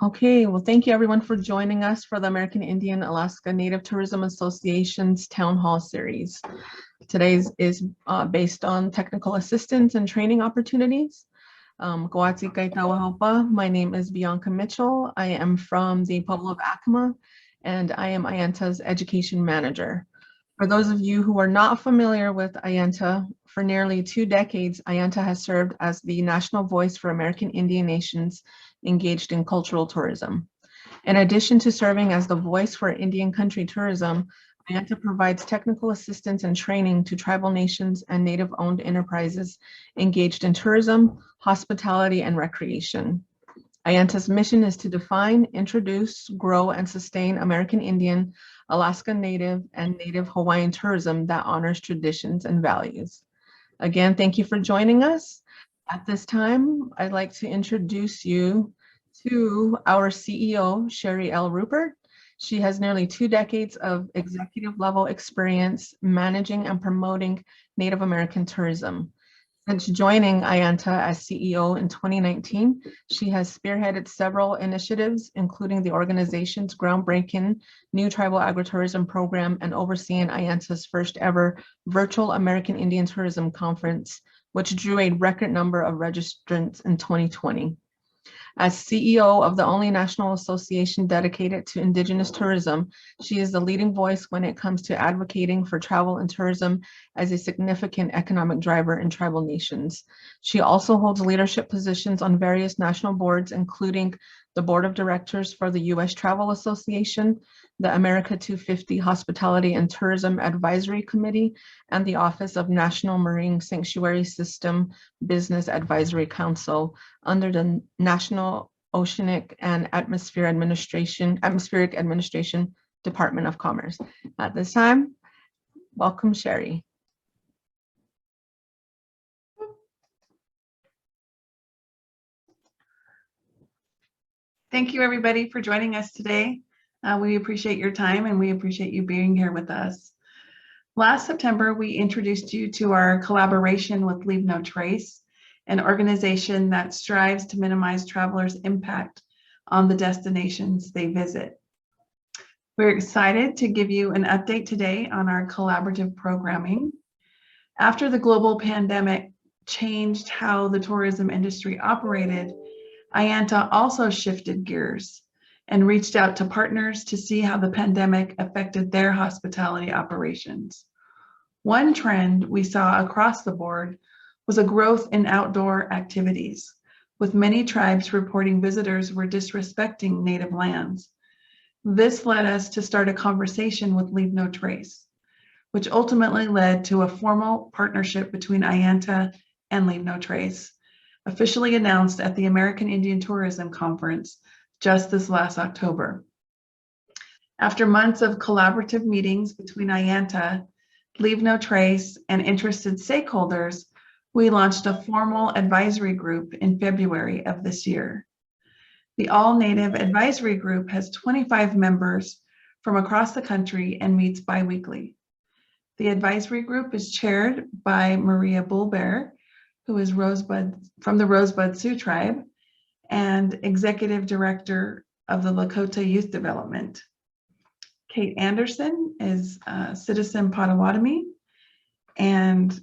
Okay, well, thank you everyone for joining us for the American Indian Alaska Native Tourism Association's Town Hall Series. Today's is based on technical assistance and training opportunities. My name is Bianca Mitchell. I am from the Pueblo of Acoma, and I am AIANTA's education manager. For those of you who are not familiar with AIANTA, for nearly 2 decades, AIANTA has served as the national voice for American Indian nations engaged in cultural tourism. In addition to serving as the voice for Indian country tourism, AIANTA provides technical assistance and training to tribal nations and native-owned enterprises engaged in tourism, hospitality, and recreation. AIANTA's mission is to define, introduce, grow, and sustain American Indian, Alaska Native, and Native Hawaiian tourism that honors traditions and values. Again, thank you for joining us. At this time, I'd like to introduce you to our CEO, Sherry L. Rupert. She has nearly 2 decades of executive level experience managing and promoting Native American tourism. Since joining AIANTA as CEO in 2019, she has spearheaded several initiatives, including the organization's groundbreaking new tribal agritourism program and overseeing AIANTA's first ever virtual American Indian Tourism Conference, which drew a record number of registrants in 2020. As CEO of the only national association dedicated to Indigenous tourism, she is the leading voice when it comes to advocating for travel and tourism as a significant economic driver in tribal nations. She also holds leadership positions on various national boards, including the Board of Directors for the U.S. Travel Association, the America 250 Hospitality and Tourism Advisory Committee, and the Office of National Marine Sanctuary System Business Advisory Council under the National Oceanic and Atmospheric Administration Department of Commerce. At this time, welcome, Sherry. Thank you, everybody, for joining us today. We appreciate your time and we appreciate you being here with us. Last September, we introduced you to our collaboration with Leave No Trace, an organization that strives to minimize travelers' impact on the destinations they visit. We're excited to give you an update today on our collaborative programming. After the global pandemic changed how the tourism industry operated, AIANTA also shifted gears and reached out to partners to see how the pandemic affected their hospitality operations. One trend we saw across the board was a growth in outdoor activities, with many tribes reporting visitors were disrespecting native lands. This led us to start a conversation with Leave No Trace, which ultimately led to a formal partnership between AIANTA and Leave No Trace, officially announced at the American Indian Tourism Conference just this last October. After months of collaborative meetings between AIANTA, Leave No Trace, and interested stakeholders, we launched a formal advisory group in February of this year. The All Native Advisory Group has 25 members from across the country and meets bi-weekly. The advisory group is chaired by Maria Bulbear, who is from the Rosebud Sioux Tribe and Executive Director of the Lakota Youth Development. Kate Anderson is Citizen Potawatomi, and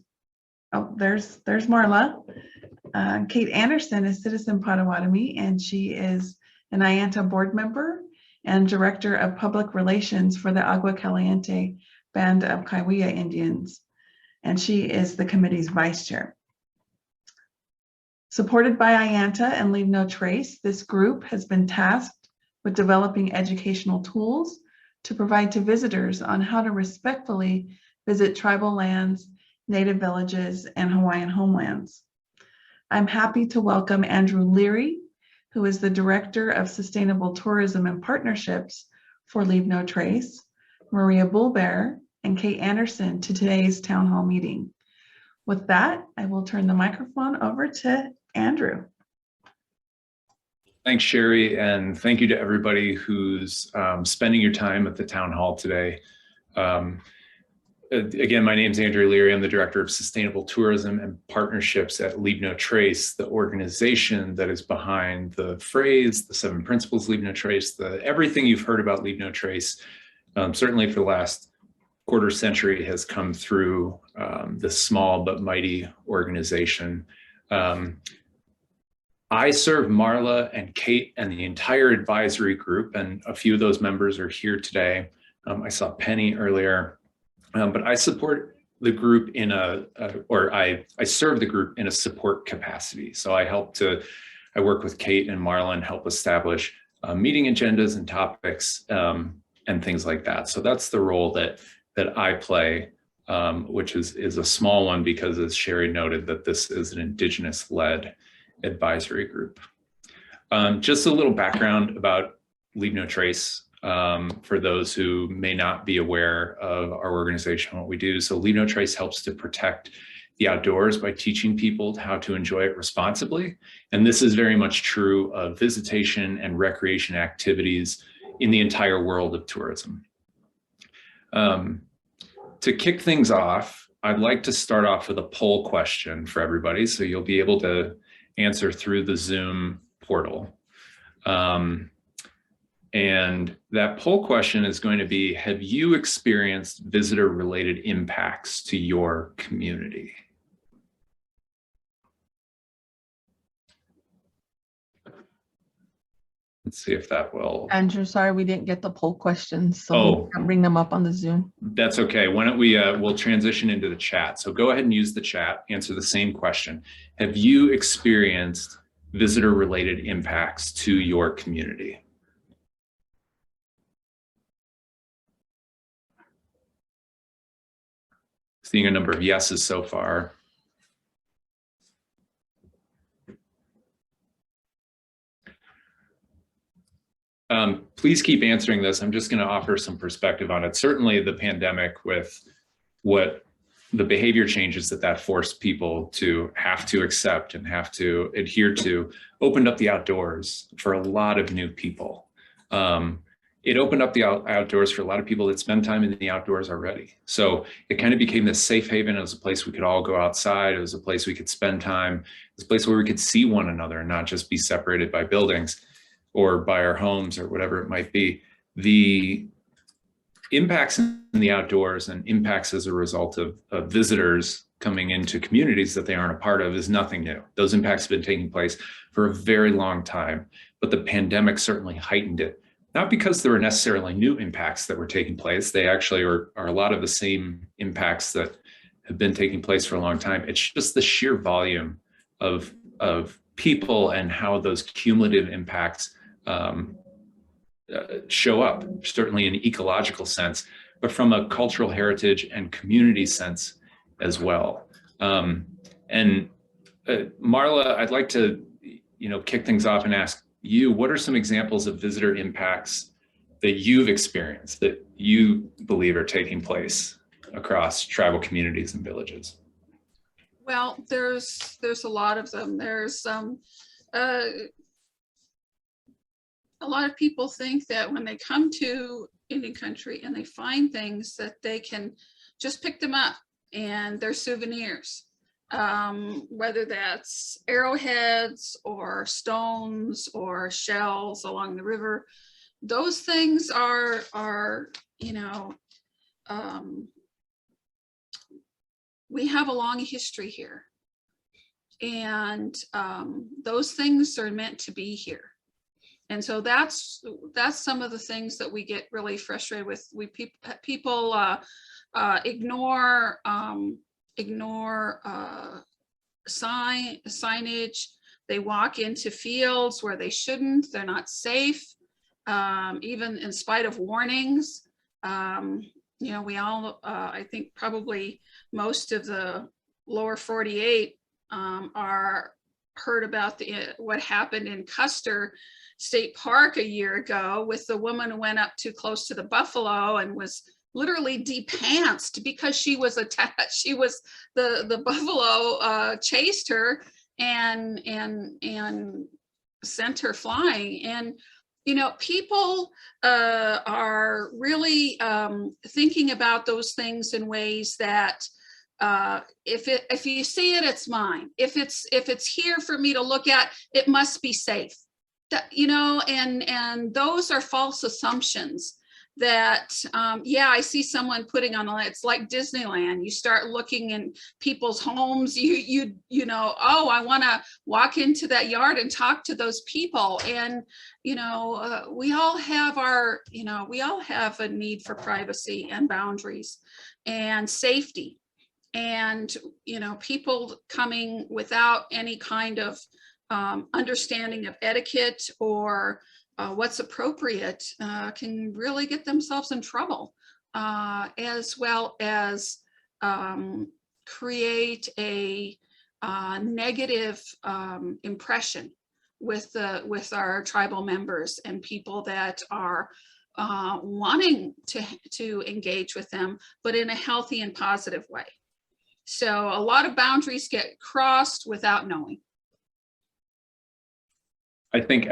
there's Marla. Kate Anderson is Citizen Potawatomi, and she is an AIANTA board member and Director of Public Relations for the Agua Caliente Band of Kaiwea Indians, and she is the committee's vice chair. Supported by AIANTA and Leave No Trace, this group has been tasked with developing educational tools to provide to visitors on how to respectfully visit tribal lands, native villages, and Hawaiian homelands. I'm happy to welcome Andrew Leary, who is the Director of Sustainable Tourism and Partnerships for Leave No Trace, Maria Bulbear, and Kate Anderson to today's town hall meeting. With that, I will turn the microphone over to Andrew. Thanks, Sherry, and thank you to everybody who's spending your time at the town hall today. Again, my name is Andrew Leary. I'm the Director of Sustainable Tourism and Partnerships at Leave No Trace, the organization that is behind the phrase, the 7 principles Leave No Trace, everything you've heard about Leave No Trace, certainly for the last quarter century has come through this small but mighty organization. I serve Marla and Kate and the entire advisory group, and a few of those members are here today. I saw Penny earlier. But I support the group I serve the group in a support capacity. So I work with Kate and Marla and help establish meeting agendas and topics and things like that. So that's the role that I play, which is a small one because, as Sherry noted, that this is an Indigenous-led advisory group. Just a little background about Leave No Trace. For those who may not be aware of our organization, what we do. So Leave No Trace helps to protect the outdoors by teaching people how to enjoy it responsibly. And this is very much true of visitation and recreation activities in the entire world of tourism. To kick things off, I'd like to start off with a poll question for everybody. So you'll be able to answer through the Zoom portal. And that poll question is going to be, have you experienced visitor-related impacts to your community? Let's see if that will. Andrew, sorry, we didn't get the poll questions, so Oh, we can't bring them up on the Zoom. That's okay. Why don't we'll transition into the chat. So go ahead and use the chat, answer the same question. Have you experienced visitor-related impacts to your community? Seeing a number of yeses so far. Please keep answering this. I'm just going to offer some perspective on it. Certainly the pandemic, with what the behavior changes that forced people to have to accept and have to adhere to, opened up the outdoors for a lot of new people. It opened up the outdoors for a lot of people that spend time in the outdoors already. So it kind of became this safe haven. It was a place we could all go outside. It was a place we could spend time. It was a place where we could see one another and not just be separated by buildings or by our homes or whatever it might be. The impacts in the outdoors and impacts as a result of visitors coming into communities that they aren't a part of is nothing new. Those impacts have been taking place for a very long time, but the pandemic certainly heightened it. Not because there were necessarily new impacts that were taking place. They actually are a lot of the same impacts that have been taking place for a long time. It's just the sheer volume of people and how those cumulative impacts show up, certainly in an ecological sense, but from a cultural heritage and community sense as well. Marla, I'd like to kick things off and ask you, what are some examples of visitor impacts that you've experienced that you believe are taking place across tribal communities and villages? Well, there's a lot of them. There's a lot of people think that when they come to Indian country and they find things that they can just pick them up and they're souvenirs. Whether that's arrowheads or stones or shells along the river, those things are we have a long history here, and those things are meant to be here. And so that's some of the things that we get really frustrated with. People ignore signage. They walk into fields where they shouldn't. They're not safe, even in spite of warnings. We all, I think probably most of the lower 48 are heard about what happened in Custer State Park a year ago with the woman who went up too close to the buffalo and was literally depantsed because she was attacked. She was the buffalo chased her and sent her flying. And you know, people are really thinking about those things in ways that if you see it, it's mine. If it's here for me to look at, it must be safe. That, you know, and those are false assumptions. That yeah, I see someone putting on the, it's like Disneyland. You start looking in people's homes, you know, oh, I want to walk into that yard and talk to those people. And you know, we all have our, you know, we all have a need for privacy and boundaries and safety. And you know, people coming without any kind of understanding of etiquette or what's appropriate can really get themselves in trouble, as well as create a negative impression with our tribal members and people that are wanting to engage with them, but in a healthy and positive way. So a lot of boundaries get crossed without knowing. I think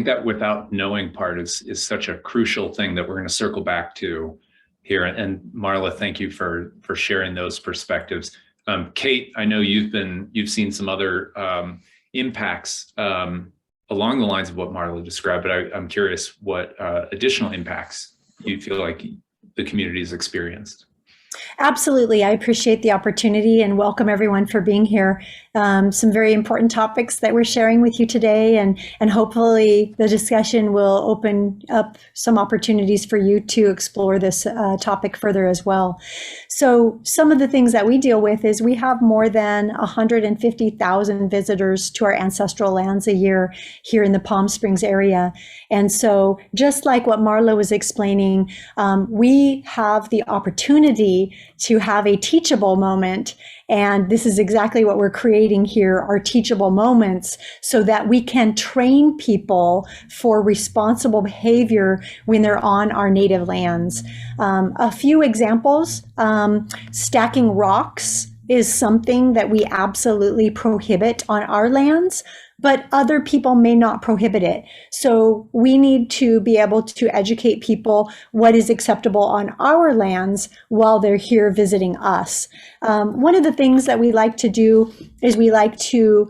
that without knowing part is such a crucial thing that we're going to circle back to here. And Marla, thank you for sharing those perspectives. Kate, I know you've seen some other impacts along the lines of what Marla described, but I'm curious what additional impacts you feel like the community has experienced. Absolutely. I appreciate the opportunity and welcome everyone for being here. Some very important topics that we're sharing with you today, and hopefully the discussion will open up some opportunities for you to explore this topic further as well. So some of the things that we deal with is we have more than 150,000 visitors to our ancestral lands a year here in the Palm Springs area. And so just like what Marla was explaining, we have the opportunity to have a teachable moment. And this is exactly what we're creating here, are teachable moments, so that we can train people for responsible behavior when they're on our native lands. A few examples, stacking rocks is something that we absolutely prohibit on our lands, but other people may not prohibit it. So we need to be able to educate people what is acceptable on our lands while they're here visiting us. One of the things that we like to do is we like to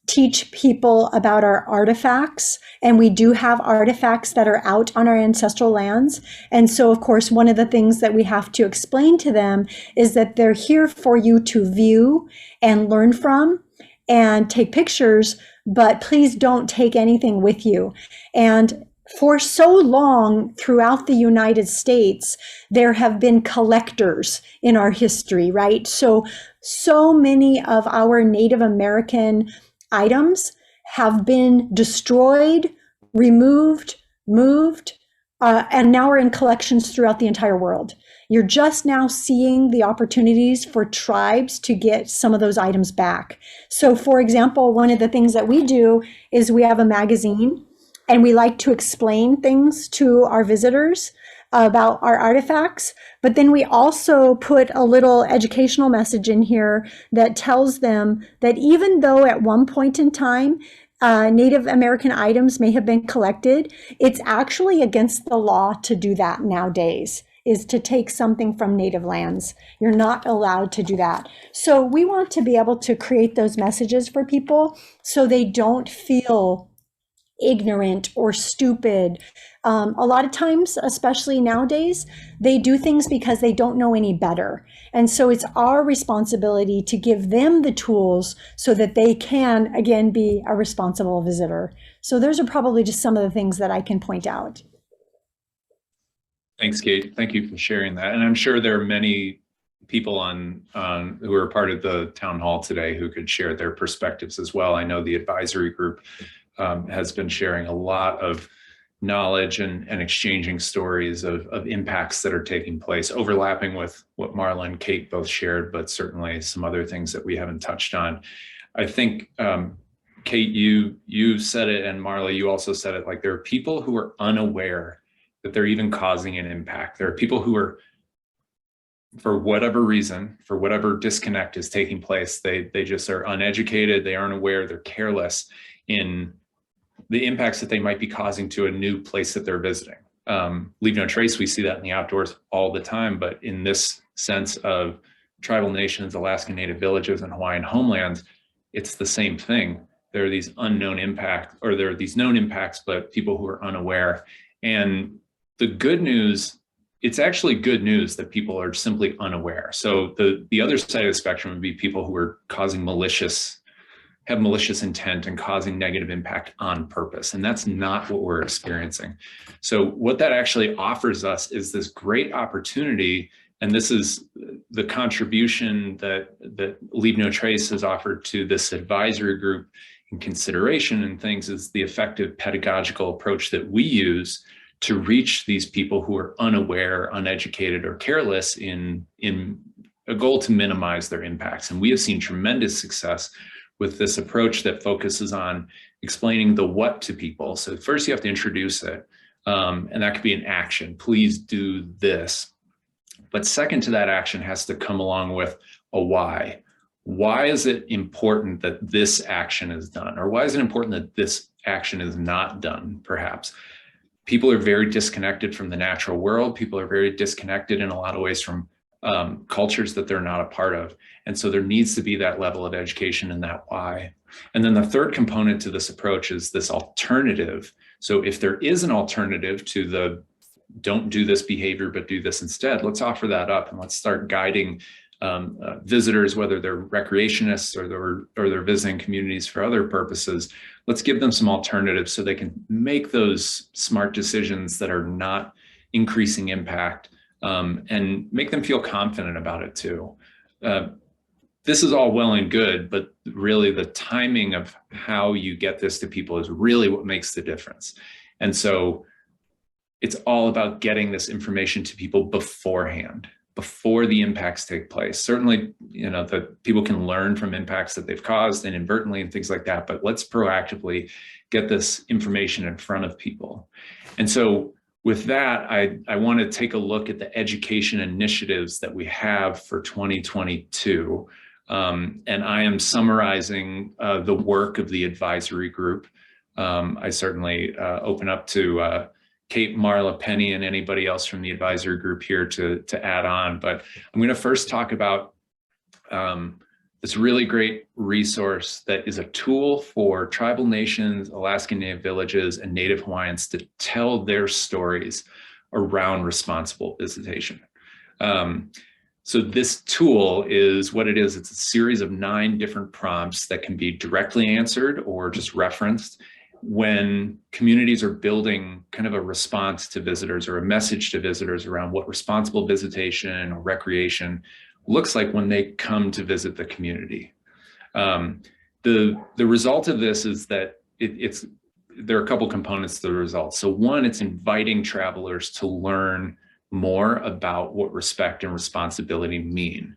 teach people about our artifacts, and we do have artifacts that are out on our ancestral lands. And so, of course, one of the things that we have to explain to them is that they're here for you to view and learn from and take pictures, but please don't take anything with you. And for so long throughout the United States, there have been collectors in our history, right? So many of our Native American items have been destroyed, removed, moved, and now are in collections throughout the entire world. You're just now seeing the opportunities for tribes to get some of those items back. So for example, one of the things that we do is we have a magazine, and we like to explain things to our visitors about our artifacts, but then we also put a little educational message in here that tells them that even though at one point in time, Native American items may have been collected, it's actually against the law to do that nowadays, is to take something from native lands. You're not allowed to do that. So we want to be able to create those messages for people so they don't feel ignorant or stupid. A lot of times, especially nowadays, they do things because they don't know any better. And so it's our responsibility to give them the tools so that they can, again, be a responsible visitor. So those are probably just some of the things that I can point out. Thanks, Kate. Thank you for sharing that. And I'm sure there are many people on who are part of the town hall today who could share their perspectives as well. I know the advisory group has been sharing a lot of knowledge and exchanging stories of impacts that are taking place, overlapping with what Marla and Kate both shared, but certainly some other things that we haven't touched on. I think, Kate, you said it, and Marla, you also said it, like there are people who are unaware that they're even causing an impact. There are people who are, for whatever reason, for whatever disconnect is taking place, they just are uneducated, they aren't aware, they're careless in the impacts that they might be causing to a new place that they're visiting. Leave no trace, we see that in the outdoors all the time, but in this sense of tribal nations, Alaskan Native villages, and Hawaiian homelands, it's the same thing. There are these unknown impacts, or there are these known impacts, but people who are unaware. And the good news, it's actually good news that people are simply unaware. So the other side of the spectrum would be people who are causing have malicious intent and causing negative impact on purpose. And that's not what we're experiencing. So what that actually offers us is this great opportunity. And this is the contribution that Leave No Trace has offered to this advisory group in consideration and things, is the effective pedagogical approach that we use to reach these people who are unaware, uneducated, or careless in a goal to minimize their impacts. And we have seen tremendous success with this approach that focuses on explaining the what to people. So first you have to introduce it, and that could be an action. Please do this. But second to that action has to come along with a why. Why is it important that this action is done? Or why is it important that this action is not done, perhaps? People are very disconnected from the natural world. People are very disconnected in a lot of ways from cultures that they're not a part of. And so there needs to be that level of education and that why. And then the third component to this approach is this alternative. So if there is an alternative to the don't do this behavior, but do this instead, let's offer that up and let's start guiding visitors, whether they're recreationists or they're visiting communities for other purposes. Let's give them some alternatives so they can make those smart decisions that are not increasing impact, and make them feel confident about it too. This is all well and good, but really the timing of how you get this to people is really what makes the difference. And so it's all about getting this information to people beforehand, before the impacts take place. Certainly, that people can learn from impacts that they've caused inadvertently and things like that, but let's proactively get this information in front of people. And so with that, I want to take a look at the education initiatives that we have for 2022. And I am summarizing the work of the advisory group. I certainly open up to Kate, Marla, Penny, and anybody else from the advisory group here to add on. But I'm going to first talk about this really great resource that is a tool for tribal nations, Alaskan Native villages, and Native Hawaiians to tell their stories around responsible visitation. So this tool is what it is. It's a series of 9 different prompts that can be directly answered or just referenced when communities are building kind of a response to visitors or a message to visitors around what responsible visitation or recreation looks like when they come to visit the community. The result of this is that there are a couple components to the results. So one, it's inviting travelers to learn more about what respect and responsibility mean.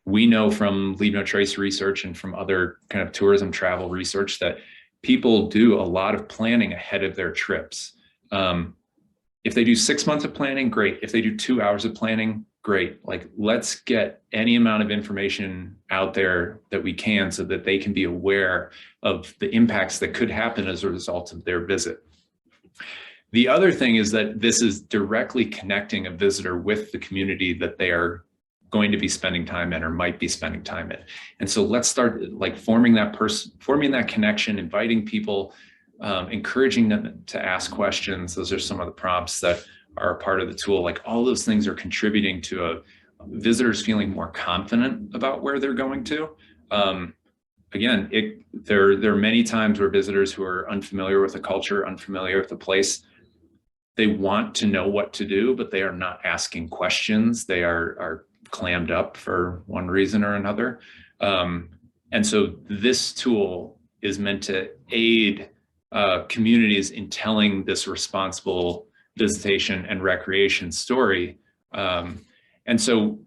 We know from Leave No Trace research and from other kind of tourism travel research that people do a lot of planning ahead of their trips. If they do 6 months of planning, great. If they do 2 hours of planning, great. Like, let's get any amount of information out there that we can so that they can be aware of the impacts that could happen as a result of their visit. The other thing is that this is directly connecting a visitor with the community that they are going to be spending time in or might be spending time in. And so let's start like forming that connection, inviting people, encouraging them to ask questions. Those are some of the prompts that are a part of the tool. Like, all those things are contributing to visitors feeling more confident about where they're going to. Again, there are many times where visitors who are unfamiliar with the culture, unfamiliar with the place, they want to know what to do, but they are not asking questions. They are clammed up for one reason or another. And so this tool is meant to aid communities in telling this responsible visitation and recreation story. And so,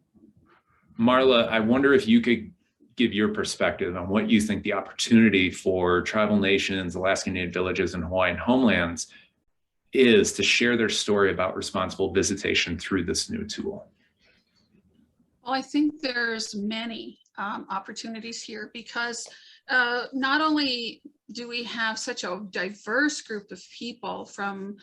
Marla, I wonder if you could give your perspective on what you think the opportunity for tribal nations, Alaskan Native villages, and Hawaiian homelands is to share their story about responsible visitation through this new tool. Well, I think there's many opportunities here because not only do we have such a diverse group of people from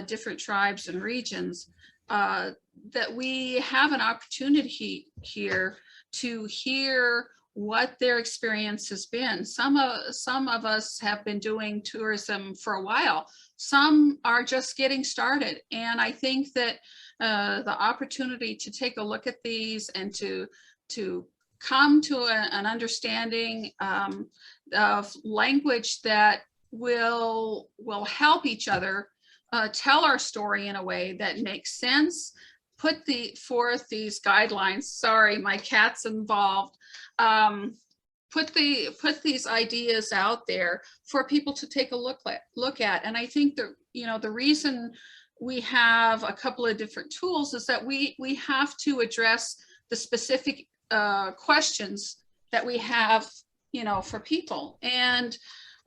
different tribes and regions, that we have an opportunity here to hear what their experience has been. Some of us have been doing tourism for a while. Some are just getting started. And I think that the opportunity to take a look at these and to come to an understanding of language that will help each other tell our story in a way that makes sense, put forth these guidelines. Sorry, my cat's involved. Put these ideas out there for people to take a look at. And I think that, you know, the reason we have a couple of different tools is that we have to address the specific questions that we have, you know, for people. And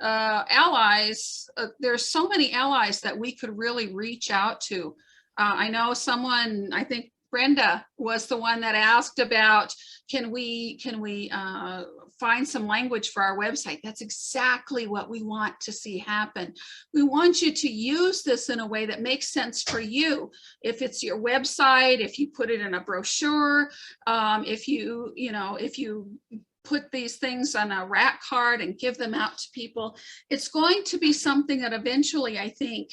allies, there's so many allies that we could really reach out to. I know someone, I think Brenda was the one that asked about, can we find some language for our website? That's exactly what we want to see happen. We want you to use this in a way that makes sense for you. If it's your website, if you put it in a brochure, if you put these things on a rack card and give them out to people, it's going to be something that eventually, I think,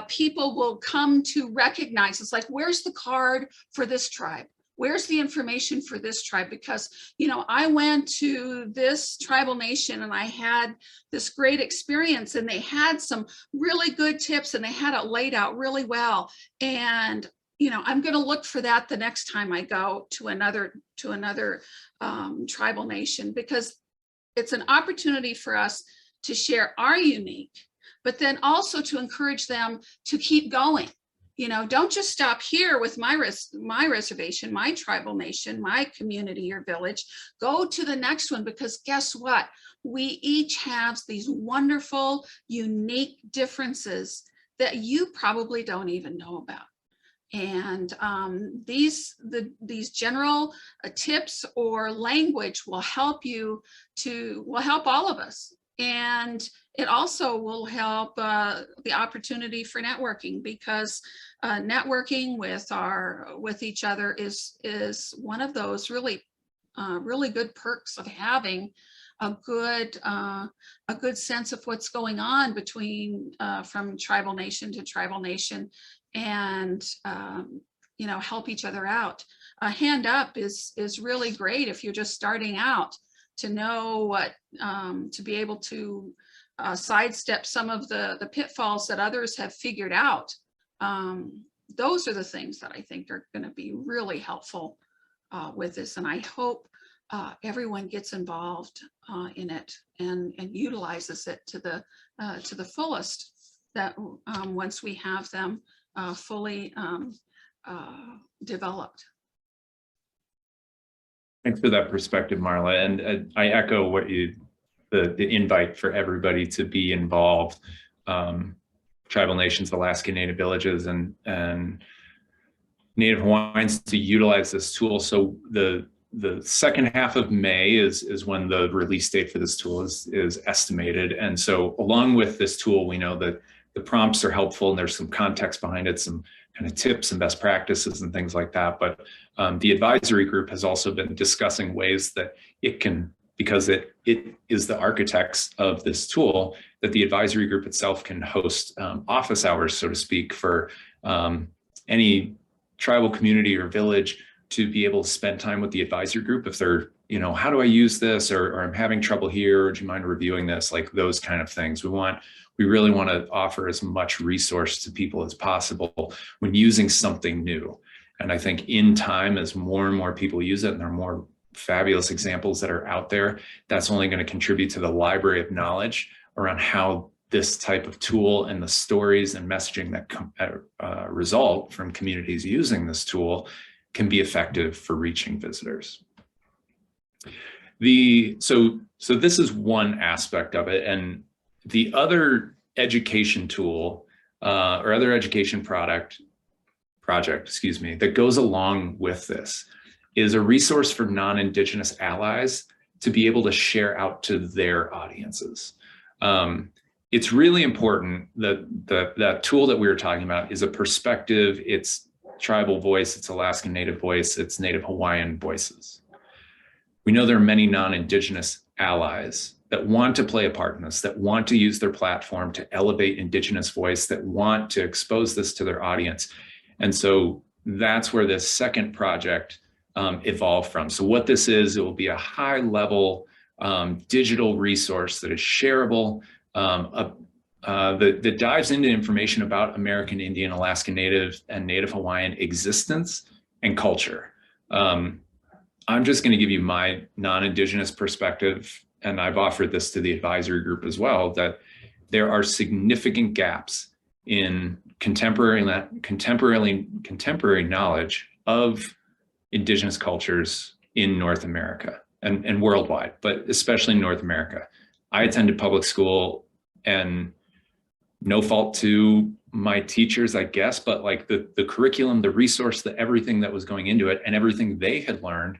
people will come to recognize. It's like, where's the card for this tribe? Where's the information for this tribe? Because, you know, I went to this tribal nation and I had this great experience, and they had some really good tips and they had it laid out really well. And, you know, I'm going to look for that the next time I go to another tribal nation, because it's an opportunity for us to share our unique, but then also to encourage them to keep going. You know, don't just stop here with my reservation, my tribal nation, my community or village. Go to the next one, because guess what? We each have these wonderful, unique differences that you probably don't even know about. And these general tips or language will help all of us. And it also will help the opportunity for networking, because networking with each other is one of those really good perks of having a good sense of what's going on between from tribal nation to tribal nation, and you know, help each other out. A hand up is really great if you're just starting out, to know what to be able to sidestep some of the pitfalls that others have figured out. Those are the things that I think are going to be really helpful with this, and I hope everyone gets involved in it and utilizes it to the fullest. That once we have them fully developed. Thanks for that perspective, Marla. And I echo what the invite for everybody to be involved. Tribal nations, Alaska Native villages, and Native Hawaiians to utilize this tool. So the second half of May is when the release date for this tool is estimated. And so along with this tool, we know that the prompts are helpful and there's some context behind it, some kind of tips and best practices and things like that. But the advisory group has also been discussing ways that it can, because it is the architects of this tool, that the advisory group itself can host office hours, so to speak, for any tribal community or village to be able to spend time with the advisory group if they're, you know, how do I use this, or I'm having trouble here, or do you mind reviewing this, like those kind of things. We really want to offer as much resource to people as possible when using something new. And I think in time, as more and more people use it, and there are more fabulous examples that are out there, that's only going to contribute to the library of knowledge around how this type of tool and the stories and messaging that result from communities using this tool can be effective for reaching visitors. So this is one aspect of it, and the other education tool or other education project, that goes along with this is a resource for non-Indigenous allies to be able to share out to their audiences. It's really important that that tool that we were talking about is a perspective. It's tribal voice, it's Alaskan Native voice, it's Native Hawaiian voices. We know there are many non-Indigenous allies that want to play a part in this, that want to use their platform to elevate Indigenous voice, that want to expose this to their audience. And so that's where this second project evolved from. So what this is, it will be a high level digital resource that is shareable, that dives into information about American Indian, Alaskan Native, and Native Hawaiian existence and culture. I'm just going to give you my non-Indigenous perspective, and I've offered this to the advisory group as well, that there are significant gaps in contemporary knowledge of Indigenous cultures in North America and worldwide, but especially in North America. I attended public school, and no fault to my teachers, I guess, but like the curriculum, the resource, everything that was going into it and everything they had learned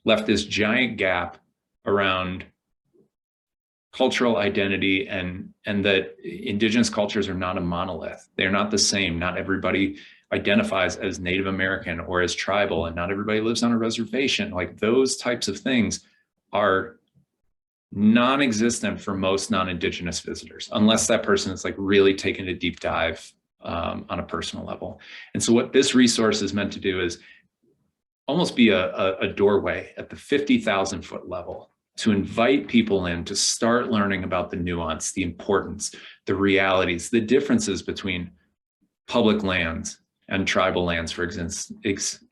left this giant gap around cultural identity and that Indigenous cultures are not a monolith. They're not the same. Not everybody identifies as Native American or as tribal, and not everybody lives on a reservation. Like those types of things are non-existent for most non-Indigenous visitors, unless that person is like really taking a deep dive on a personal level. And so what this resource is meant to do is almost be a doorway at the 50,000 foot level to invite people in to start learning about the nuance, the importance, the realities, the differences between public lands and tribal lands, for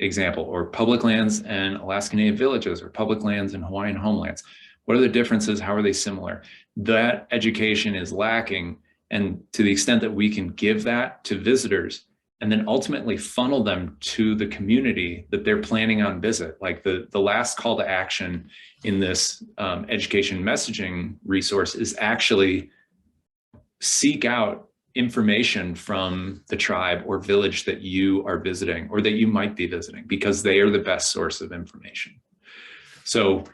example, or public lands and Alaskan Native villages, or public lands and Hawaiian homelands. What are the differences? How are they similar? That education is lacking. And to the extent that we can give that to visitors and then ultimately funnel them to the community that they're planning on visit, like the last call to action in this education messaging resource is actually seek out information from the tribe or village that you are visiting or that you might be visiting, because they are the best source of information. So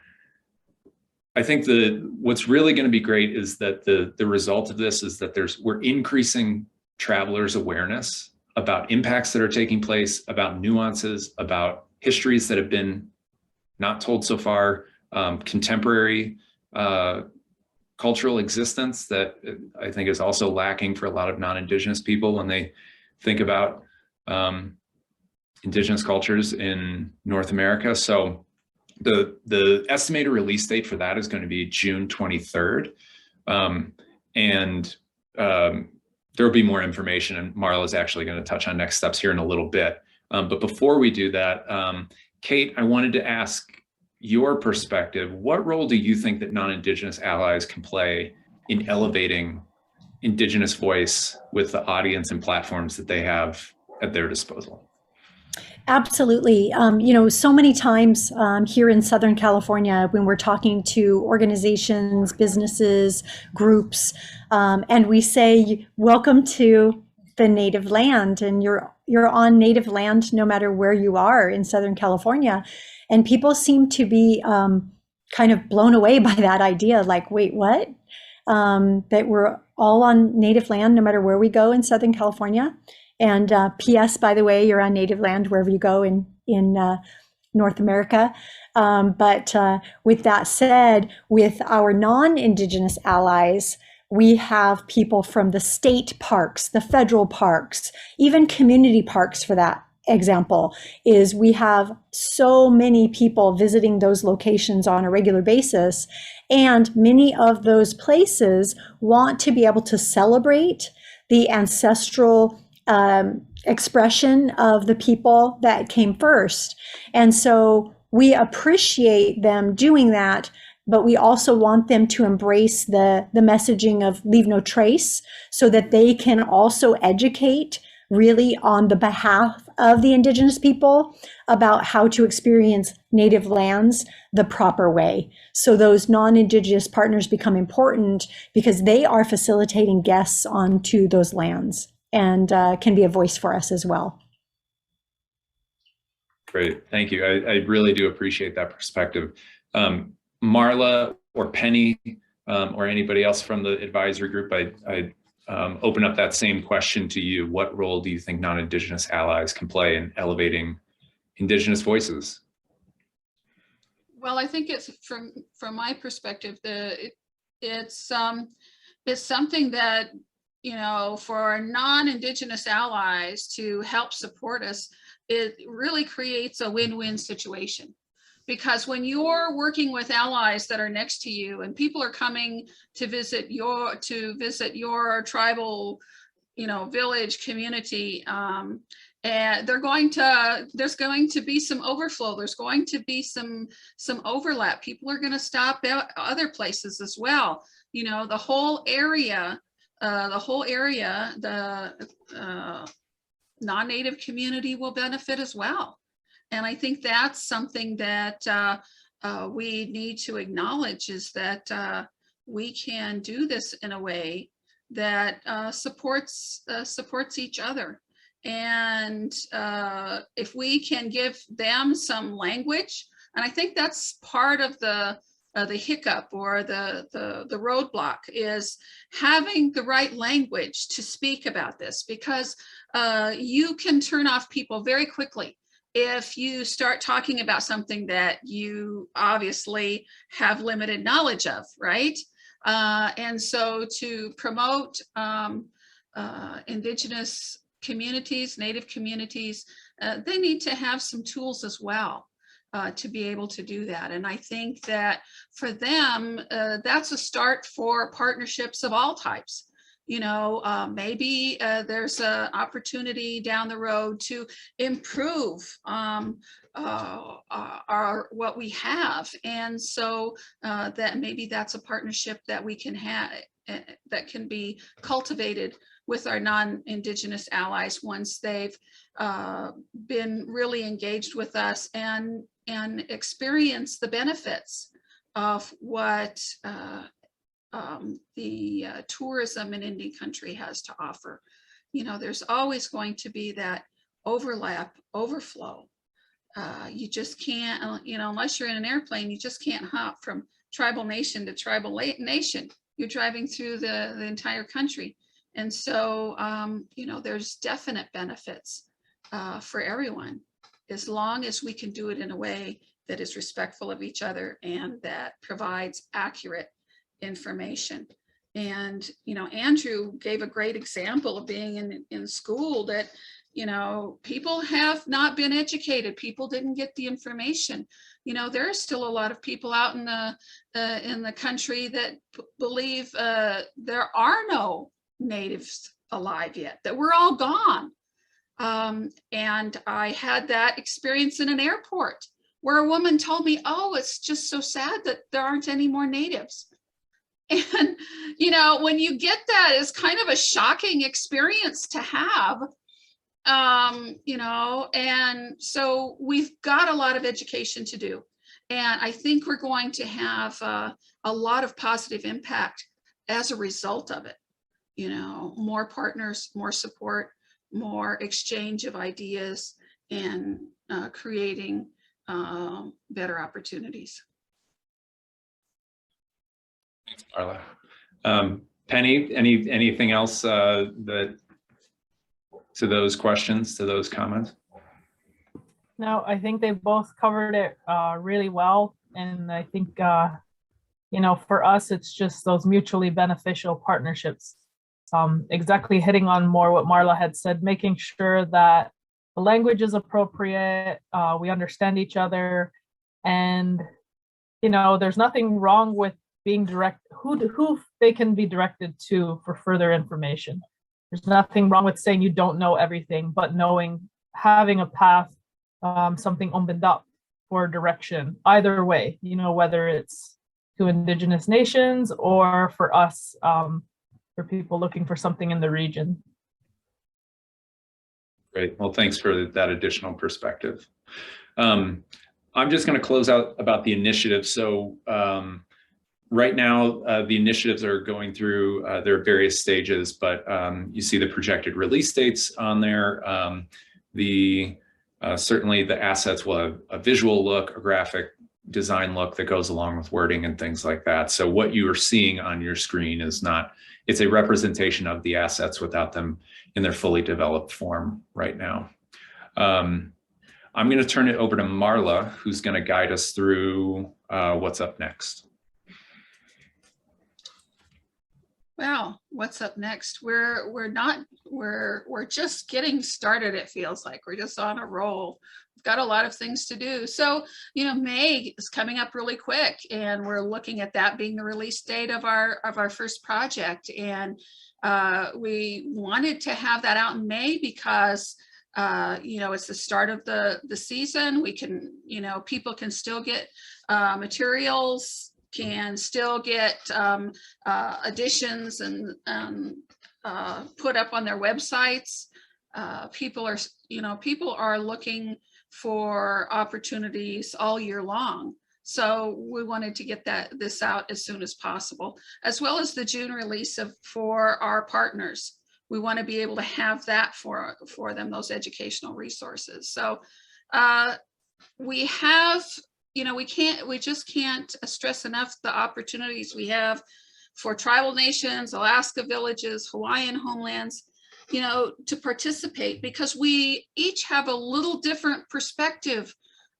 I think what's really going to be great is that the result of this is that we're increasing travelers' awareness about impacts that are taking place, about nuances, about histories that have been not told so far, contemporary cultural existence that I think is also lacking for a lot of non-Indigenous people when they think about Indigenous cultures in North America. So the estimated release date for that is going to be June 23rd. There will be more information, and Marla is actually going to touch on next steps here in a little bit. But before we do that, Kate, I wanted to ask your perspective. What role do you think that non-Indigenous allies can play in elevating Indigenous voice with the audience and platforms that they have at their disposal? Absolutely. So many times here in Southern California, when we're talking to organizations, businesses, groups, and we say, welcome to the native land, and you're on native land no matter where you are in Southern California. And people seem to be kind of blown away by that idea, like, wait, what? That we're all on native land no matter where we go in Southern California. And P.S., by the way, you're on native land wherever you go in North America. But with that said, with our non-Indigenous allies, we have people from the state parks, the federal parks, even community parks for that example, is we have so many people visiting those locations on a regular basis. And many of those places want to be able to celebrate the ancestral expression of the people that came first. And so we appreciate them doing that, but we also want them to embrace the messaging of leave no trace, so that they can also educate really on the behalf of the Indigenous people about how to experience native lands the proper way. So those non-Indigenous partners become important because they are facilitating guests onto those lands and can be a voice for us as well. Great, thank you. I really do appreciate that perspective. Marla or Penny or anybody else from the advisory group, I'd open up that same question to you. What role do you think non-Indigenous allies can play in elevating Indigenous voices? Well, I think it's from my perspective, it's something that, you know, for non-Indigenous allies to help support us, it really creates a win-win situation. Because when you're working with allies that are next to you and people are coming to visit your tribal, you know, village community, and there's going to be some overflow. There's going to be some overlap. People are going to stop at other places as well. You know, the whole area, the non-native community will benefit as well. And I think that's something that we need to acknowledge, is that we can do this in a way that supports each other. And if we can give them some language, and I think that's part of the hiccup or the roadblock, is having the right language to speak about this, because you can turn off people very quickly if you start talking about something that you obviously have limited knowledge of, right? And so to promote Indigenous communities, Native communities, they need to have some tools as well to be able to do that. And I think that for them, that's a start for partnerships of all types. You know, maybe there's an opportunity down the road to improve what we have. And so that maybe that's a partnership that we can have, that can be cultivated with our non-Indigenous allies once they've been really engaged with us and experience the benefits of what the tourism in Indian country has to offer. You know, there's always going to be that overflow. You just can't, you know, unless you're in an airplane, you just can't hop from tribal nation to tribal nation. You're driving through the entire country. And so, you know, there's definite benefits for everyone, as long as we can do it in a way that is respectful of each other and that provides accurate information. And, you know, Andrew gave a great example of being in school, that, you know, people have not been educated. People didn't get the information. You know, there are still a lot of people out in the country that believe there are no natives alive yet, that we're all gone. And I had that experience in an airport where a woman told me, oh, it's just so sad that there aren't any more natives. And, you know, when you get that, it's kind of a shocking experience to have, you know, and so we've got a lot of education to do. And I think we're going to have a lot of positive impact as a result of it. You know, more partners, more support, more exchange of ideas, and creating better opportunities. Thanks, Marla. Penny, anything else that to those questions, to those comments? No, I think they both covered it really well. And I think, you know, for us, it's just those mutually beneficial partnerships. Exactly hitting on more what Marla had said, making sure that the language is appropriate, we understand each other, and, you know, there's nothing wrong with being direct, who they can be directed to for further information. There's nothing wrong with saying you don't know everything, but knowing, having a path, something opened up for direction, either way, you know, whether it's to Indigenous nations or for us, for people looking for something in the region. Great. Well, thanks for that additional perspective. I'm just going to close out about the initiative. So right now, the initiatives are going through their various stages, but you see the projected release dates on there. Certainly the assets will have a visual look, a graphic design look that goes along with wording and things like that. So what you are seeing on your screen is not, it's a representation of the assets without them in their fully developed form right now. I'm going to turn it over to Marla, who's going to guide us through what's up next. Well, what's up next? We're just getting started. It feels like we're just on a roll. We've got a lot of things to do. So, you know, May is coming up really quick, and we're looking at that being the release date of our first project. And we wanted to have that out in May because you know, it's the start of the season. We can, you know, people can still get materials, can still get additions and put up on their websites. People are looking for opportunities all year long. So we wanted to get this out as soon as possible, as well as the June release for our partners. We want to be able to have that for them, those educational resources. So we have, you know, we just can't stress enough the opportunities we have for tribal nations, Alaska villages, Hawaiian homelands, you know, to participate, because we each have a little different perspective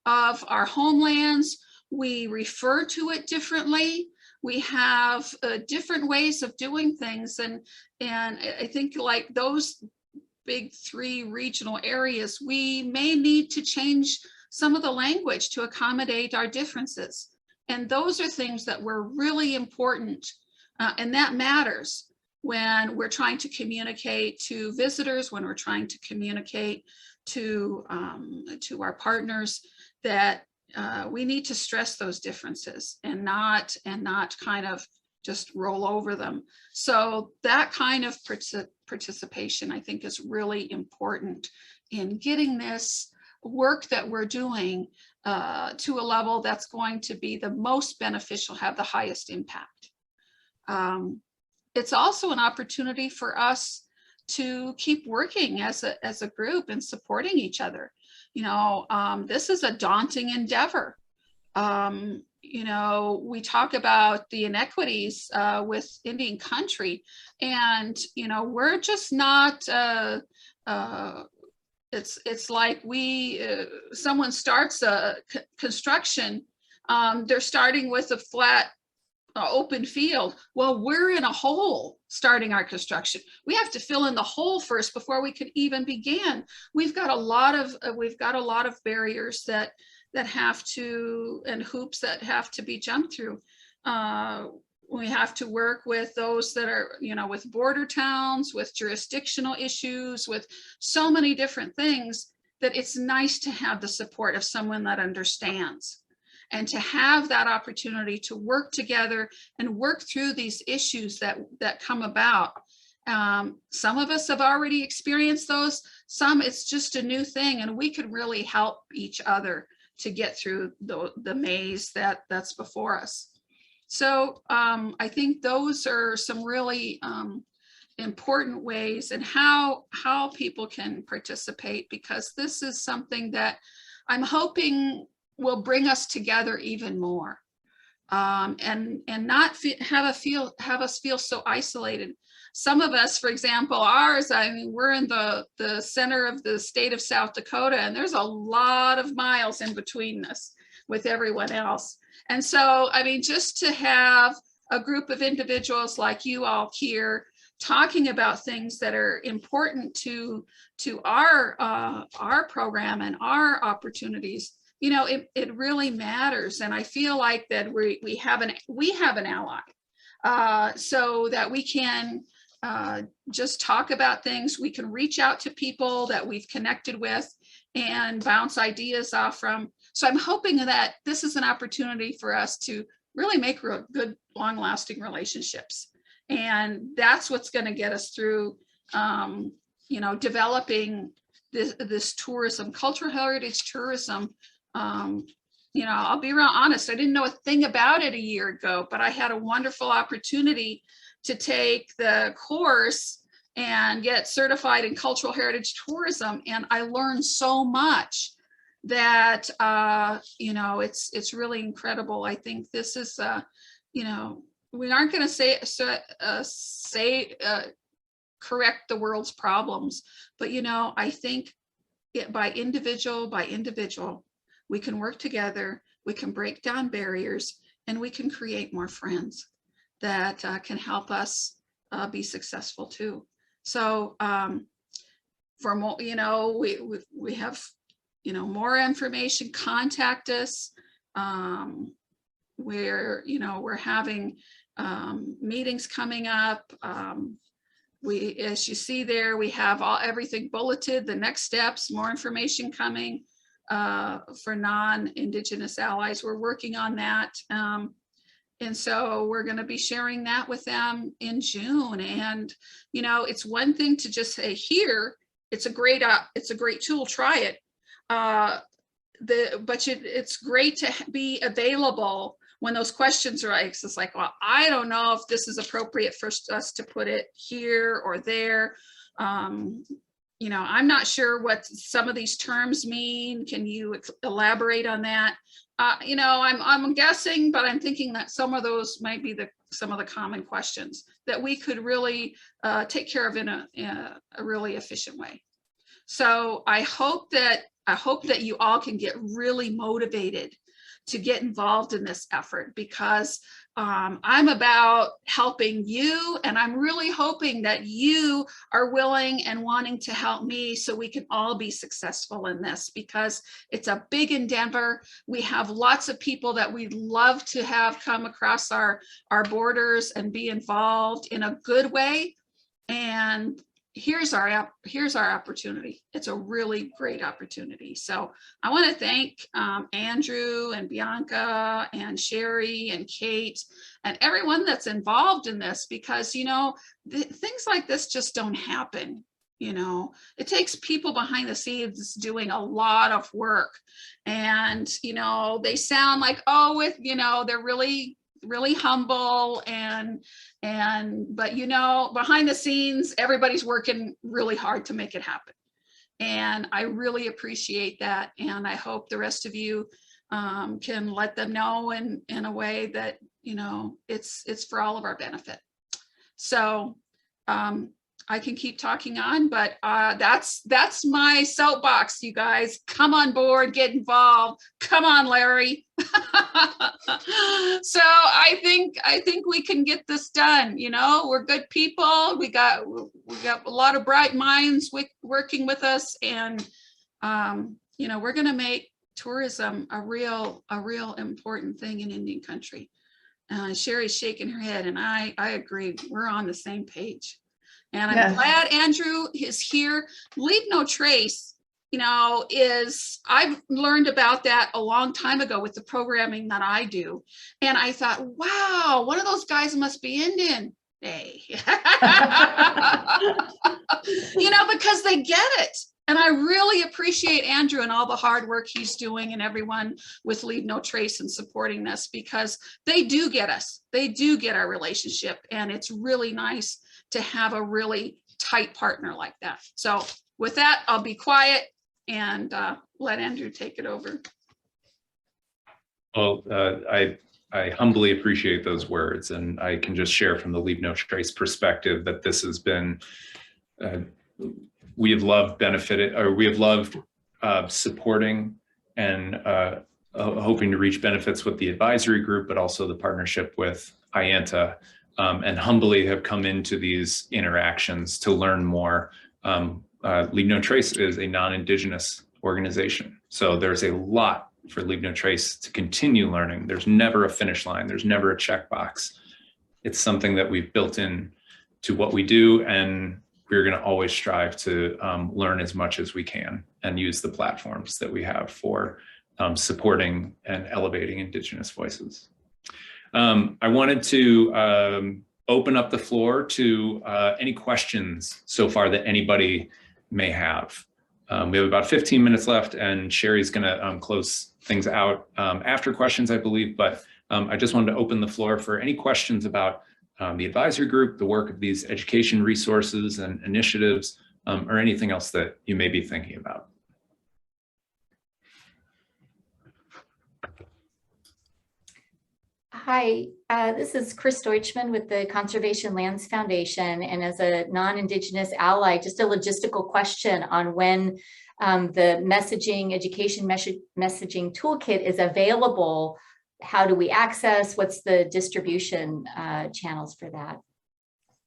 of our homelands. We refer to it differently. We have different ways of doing things. And I think, like those big 3 regional areas, we may need to change some of the language to accommodate our differences. And those are things that were really important. And that matters when we're trying to communicate to visitors, when we're trying to communicate to our partners, that we need to stress those differences and not kind of just roll over them. So that kind of participation, I think, is really important in getting this work that we're doing to a level that's going to be the most beneficial, have the highest impact. It's also an opportunity for us to keep working as a group and supporting each other. You know, this is a daunting endeavor. You know, we talk about the inequities with Indian country, and, you know, we're just not, it's like someone starts a construction, they're starting with a flat open field. Well, we're in a hole starting our construction. We have to fill in the hole first before we can even begin. We've got a lot of barriers that have to, and hoops that have to be jumped through. We have to work with those that are, you know, with border towns, with jurisdictional issues, with so many different things, that it's nice to have the support of someone that understands, and to have that opportunity to work together and work through these issues that come about. Some of us have already experienced those, some it's just a new thing, and we could really help each other to get through the maze that's before us. So I think those are some really important ways and how people can participate, because this is something that I'm hoping will bring us together even more, and not have us feel so isolated. Some of us, for example, ours, I mean, we're in the center of the state of South Dakota, and there's a lot of miles in between us with everyone else. And so, I mean, just to have a group of individuals like you all here talking about things that are important to our program and our opportunities, you know, it really matters. And I feel like that we have an ally, so that we can just talk about things. We can reach out to people that we've connected with and bounce ideas off from. So I'm hoping that this is an opportunity for us to really make real good, long-lasting relationships. And that's what's going to get us through, you know, developing this tourism, cultural heritage tourism. You know, I'll be real honest, I didn't know a thing about it a year ago, but I had a wonderful opportunity to take the course and get certified in cultural heritage tourism. And I learned so much that, you know, it's really incredible. I think this is, you know, we aren't going to correct the world's problems, but, you know, I think by individual, we can work together, we can break down barriers, and we can create more friends that can help us be successful too. So for more, you know, we have, you know, more information, contact us. You know, we're having meetings coming up. As you see there, we have everything bulleted, the next steps, more information coming for non-Indigenous allies. We're working on that. And so we're going to be sharing that with them in June. And, you know, it's one thing to just say, here, it's a great tool, try it. But it's great to be available when those questions arise. It's like, well, I don't know if this is appropriate for us to put it here or there. You know, I'm not sure what some of these terms mean. Can you elaborate on that? You know, I'm guessing, but I'm thinking that some of those might be some of the common questions that we could really take care of in a really efficient way. So I hope that you all can get really motivated to get involved in this effort, because I'm about helping you, and I'm really hoping that you are willing and wanting to help me so we can all be successful in this, because it's a big endeavor. We have lots of people that we'd love to have come across our borders and be involved in a good way. And here's our opportunity. It's a really great opportunity. So I want to thank Andrew and Bianca and Sherry and Kate and everyone that's involved in this, because, you know, things like this just don't happen. You know, it takes people behind the scenes doing a lot of work, and, you know, they sound like, oh, you know, they're really humble but, you know, behind the scenes, everybody's working really hard to make it happen. And I really appreciate that. And I hope the rest of you can let them know in a way that, you know, it's for all of our benefit. So I can keep talking on, but that's my soapbox, you guys. Come on board, get involved. Come on, Larry. So I think we can get this done. You know, we're good people. We got a lot of bright minds working with us, and you know, we're going to make tourism a real important thing in Indian country. Sherry's shaking her head, and I agree. We're on the same page. And I'm glad Andrew is here. Leave No Trace, you know, I've learned about that a long time ago with the programming that I do. And I thought, wow, one of those guys must be Indian. Hey. You know, because they get it. And I really appreciate Andrew and all the hard work he's doing, and everyone with Leave No Trace and supporting this, because they do get us. They do get our relationship. And it's really nice to have a really tight partner like that. So with that, I'll be quiet and let Andrew take it over. Well, I humbly appreciate those words, and I can just share from the Leave No Trace perspective that this has been, we have loved supporting and hoping to reach benefits with the advisory group, but also the partnership with AIANTA. And humbly have come into these interactions to learn more. Leave No Trace is a non-Indigenous organization, so there's a lot for Leave No Trace to continue learning. There's never a finish line. There's never a checkbox. It's something that we've built in to what we do, and we're going to always strive to learn as much as we can and use the platforms that we have for supporting and elevating Indigenous voices. I wanted to open up the floor to any questions so far that anybody may have. We have about 15 minutes left, and Sherry's going to close things out after questions, I believe. But I just wanted to open the floor for any questions about the advisory group, the work of these education resources and initiatives, or anything else that you may be thinking about. Hi, this is Chris Deutschman with the Conservation Lands Foundation. And as a non-Indigenous ally, just a logistical question on when the education messaging toolkit is available. How do we access? What's the distribution channels for that?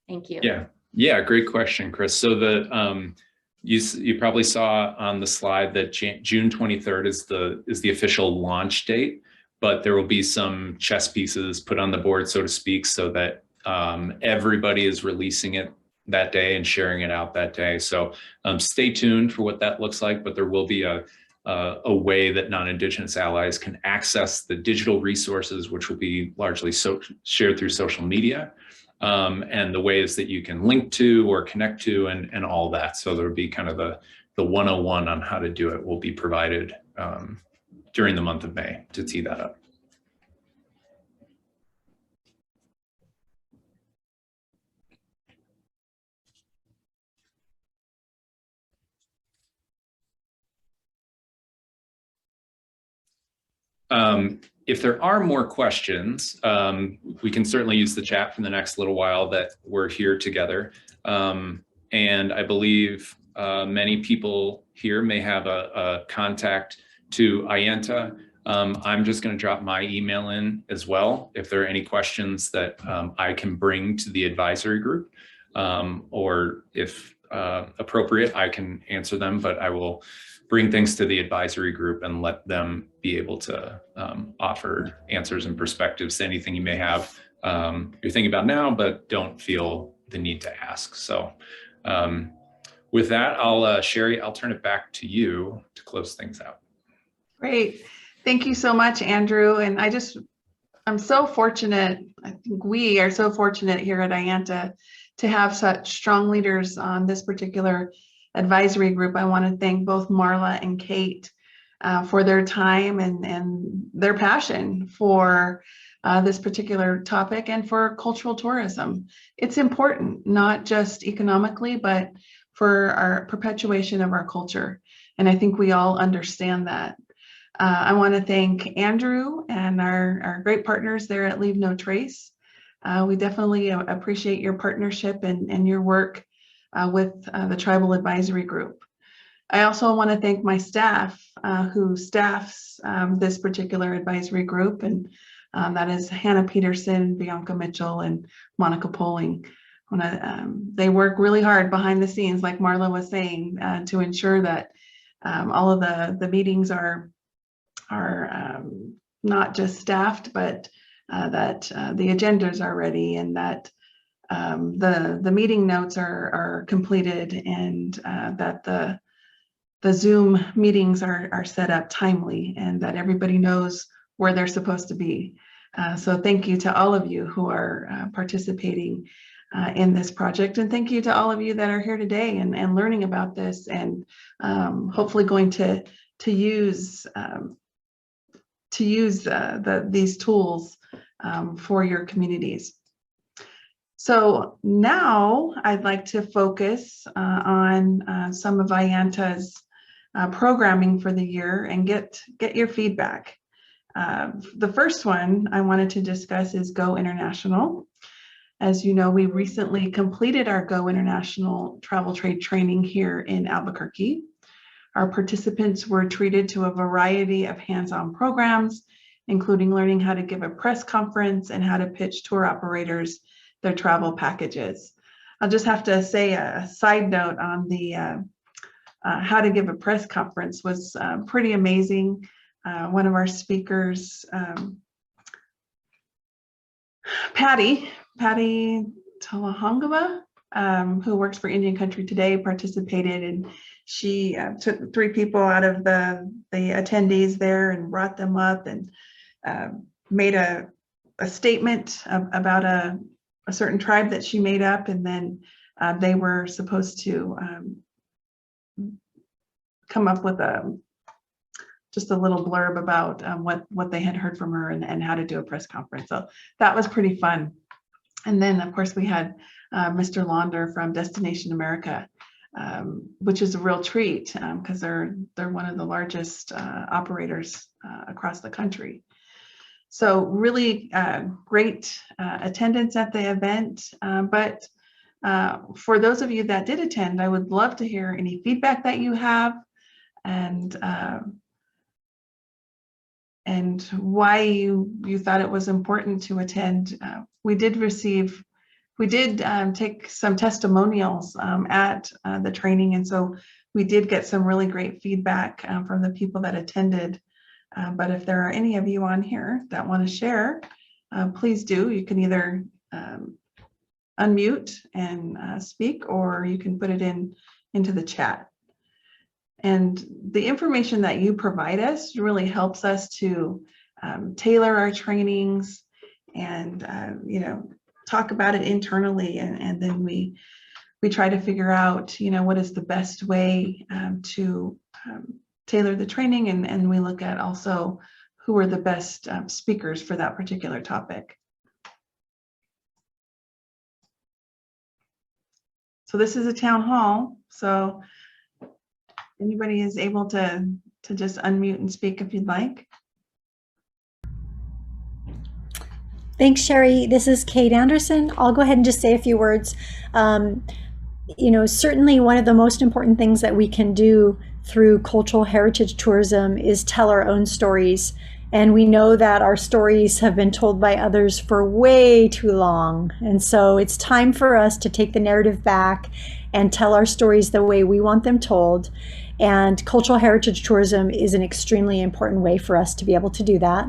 Thank you. Yeah, great question, Chris. So you probably saw on the slide that June 23rd is the official launch date, but there will be some chess pieces put on the board, so to speak, so that everybody is releasing it that day and sharing it out that day. So stay tuned for what that looks like, but there will be a way that non-Indigenous allies can access the digital resources, which will be largely shared through social media, and the ways that you can link to or connect to and all that. So there will be kind of the 101 on how to do it will be provided during the month of May to tee that up. If there are more questions, we can certainly use the chat for the next little while that we're here together. And I believe many people here may have a contact to AIANTA. I'm just going to drop my email in as well if there are any questions that I can bring to the advisory group, or if appropriate, I can answer them, but I will bring things to the advisory group and let them be able to offer answers and perspectives to anything you may have you're thinking about now, but don't feel the need to ask. So with that, Sherry, I'll turn it back to you to close things out. Great. Thank you so much, Andrew. And I'm so fortunate. I think we are so fortunate here at AIANTA to have such strong leaders on this particular advisory group. I want to thank both Marla and Kate for their time and their passion for this particular topic and for cultural tourism. It's important, not just economically, but for our perpetuation of our culture. And I think we all understand that. I want to thank Andrew and our great partners there at Leave No Trace. We definitely appreciate your partnership and your work with the Tribal Advisory Group. I also want to thank my staff who staffs this particular advisory group, and that is Hannah Peterson, Bianca Mitchell, and Monica Poling. They work really hard behind the scenes, like Marla was saying, to ensure that all of the meetings are not just staffed, but that the agendas are ready, and that the meeting notes are completed, and that the Zoom meetings are set up timely, and that everybody knows where they're supposed to be. So thank you to all of you who are participating in this project, and thank you to all of you that are here today and learning about this, and hopefully going to use these tools for your communities. So now I'd like to focus on some of AIANTA's programming for the year and get your feedback. The first one I wanted to discuss is Go International. As you know, we recently completed our Go International travel trade training here in Albuquerque. Our participants were treated to a variety of hands-on programs, including learning how to give a press conference and how to pitch tour operators their travel packages. I'll just have to say a side note on the how to give a press conference was pretty amazing. One of our speakers, Patty Talahangava, who works for Indian Country Today, participated, and she took 3 people out of the attendees there and brought them up and made a statement about a certain tribe that she made up, and then they were supposed to come up with just a little blurb about what they had heard from her and how to do a press conference. So that was pretty fun. And then of course we had Mr. Launder from Destination America, which is a real treat because they're one of the largest operators across the country. So really great attendance at the event. But for those of you that did attend, I would love to hear any feedback that you have and why you thought it was important to attend. We did take some testimonials at the training, and so we did get some really great feedback from the people that attended. But if there are any of you on here that want to share, please do. You can either unmute and speak, or you can put it into the chat. And the information that you provide us really helps us to tailor our trainings and talk about it internally, and then we try to figure out what is the best way to tailor the training, and we look at also who are the best speakers for that particular topic. So this is a town hall, so anybody is able to just unmute and speak if you'd like. Thanks, Sherry. This is Kate Anderson. I'll go ahead and just say a few words. Certainly one of the most important things that we can do through cultural heritage tourism is tell our own stories. And we know that our stories have been told by others for way too long. And so it's time for us to take the narrative back and tell our stories the way we want them told. And cultural heritage tourism is an extremely important way for us to be able to do that,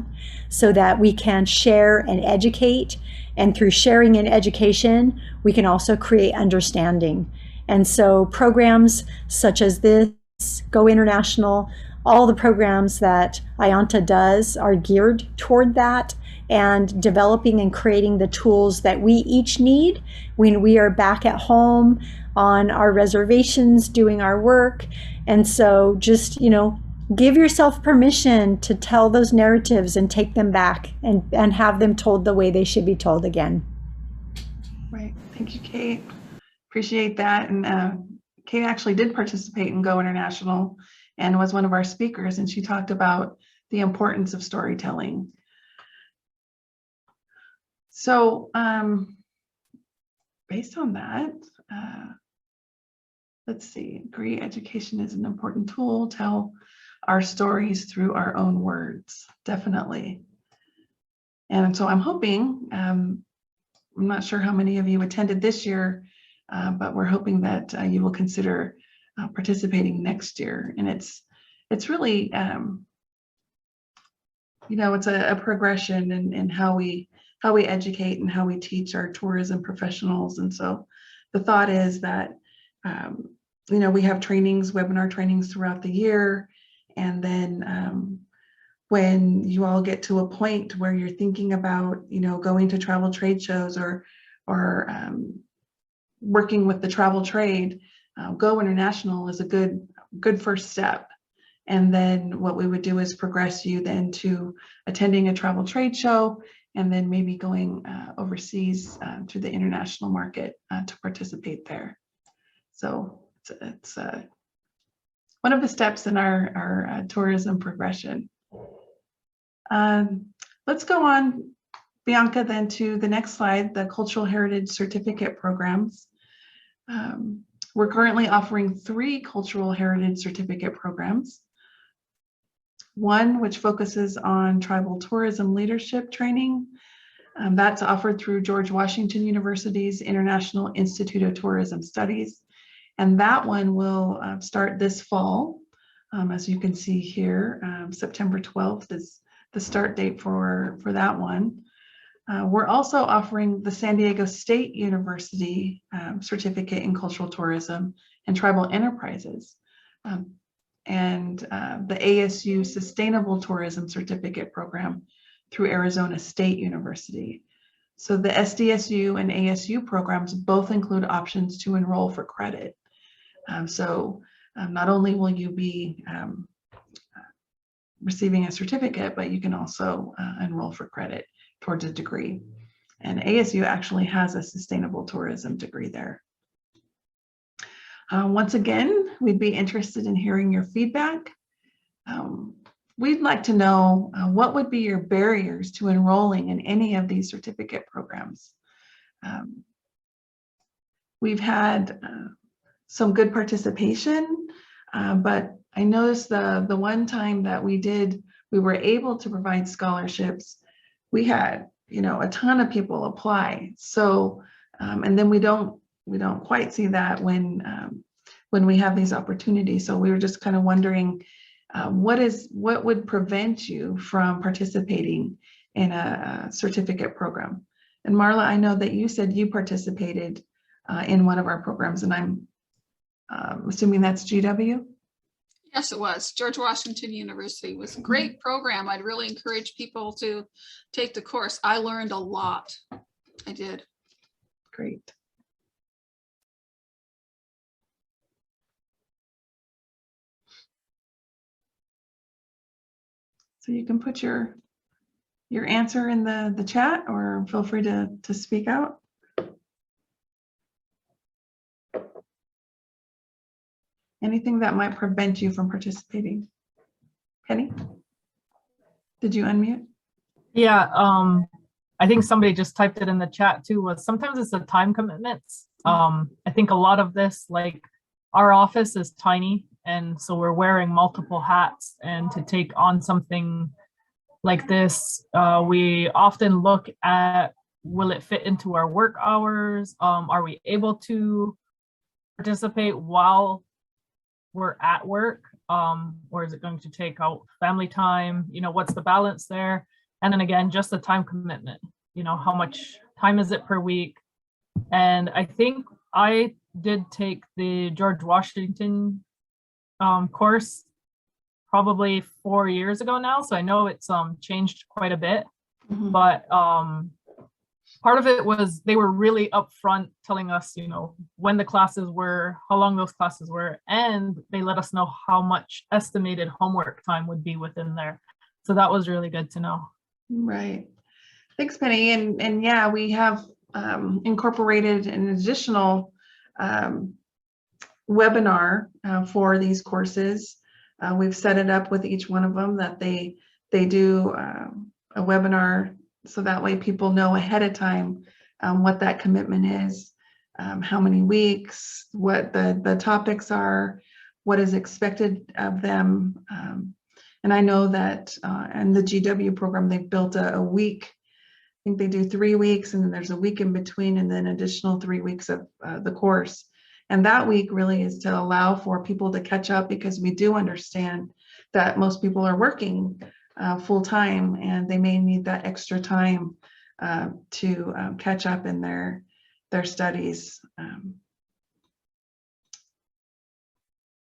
so that we can share and educate. And through sharing and education, we can also create understanding. And so programs such as this, Go International, all the programs that AIANTA does are geared toward that, and developing and creating the tools that we each need when we are back at home on our reservations doing our work. And so just, give yourself permission to tell those narratives and take them back and have them told the way they should be told again. Right. Thank you, Kate. Appreciate that. And Kate actually did participate in Go International and was one of our speakers, and she talked about the importance of storytelling. So based on that, let's see, agree education is an important tool, tell our stories through our own words, definitely. And so I'm hoping, I'm not sure how many of you attended this year, but we're hoping that you will consider participating next year. And it's really, it's a progression in how we educate and how we teach our tourism professionals. And so the thought is that, we have trainings, webinar trainings throughout the year. And then when you all get to a point where you're thinking about, going to travel trade shows or working with the travel trade, Go International is a good first step. And then what we would do is progress you then to attending a travel trade show, and then maybe going overseas to the international market to participate there. So it's one of the steps in our tourism progression. Let's go on, Bianca, then to the next slide, the Cultural Heritage Certificate programs. We're currently offering 3 Cultural Heritage Certificate programs. One which focuses on tribal tourism leadership training. That's offered through George Washington University's International Institute of Tourism Studies. And that one will start this fall. As you can see here, September 12th is the start date for that one. We're also offering the San Diego State University Certificate in Cultural Tourism and Tribal Enterprises, and the ASU Sustainable Tourism Certificate Program through Arizona State University. So the SDSU and ASU programs both include options to enroll for credit. So not only will you be receiving a certificate, but you can also enroll for credit towards a degree. And ASU actually has a sustainable tourism degree there. Once again, we'd be interested in hearing your feedback. we'd like to know what would be your barriers to enrolling in any of these certificate programs. We've had some good participation, but I noticed the one time that we were able to provide scholarships, we had, a ton of people apply. So, and then we don't quite see that when we have these opportunities. So we were just kind of wondering, what would prevent you from participating in a certificate program? And Marla, I know that you said you participated in one of our programs, and I'm assuming that's GW? Yes, it was. George Washington University was a great program. I'd really encourage people to take the course. I learned a lot. I did. Great. So you can put your answer in the chat, or feel free to speak out. Anything that might prevent you from participating? Penny, did you unmute? Yeah, I think somebody just typed it in the chat too, was sometimes it's the time commitments. I think a lot of this, like our office is tiny, and so we're wearing multiple hats, and to take on something like this, we often look at, will it fit into our work hours? Are we able to participate while we're at work, or is it going to take out family time? What's the balance there? And then again, just the time commitment, how much time is it per week? And I think I did take the George Washington course probably 4 years ago now, so I know it's changed quite a bit. But part of it was they were really upfront telling us, when the classes were, how long those classes were, and they let us know how much estimated homework time would be within there. So that was really good to know. Right. Thanks, Penny. And yeah, we have incorporated an additional webinar for these courses. We've set it up with each one of them that they do a webinar, so that way people know ahead of time what that commitment is, how many weeks, what the topics are, what is expected of them. And I know that in the GW program, they've built a week. I think they do 3 weeks, and then there's a week in between, and then additional 3 weeks of the course. And that week really is to allow for people to catch up, because we do understand that most people are working full time, and they may need that extra time to catch up in their studies.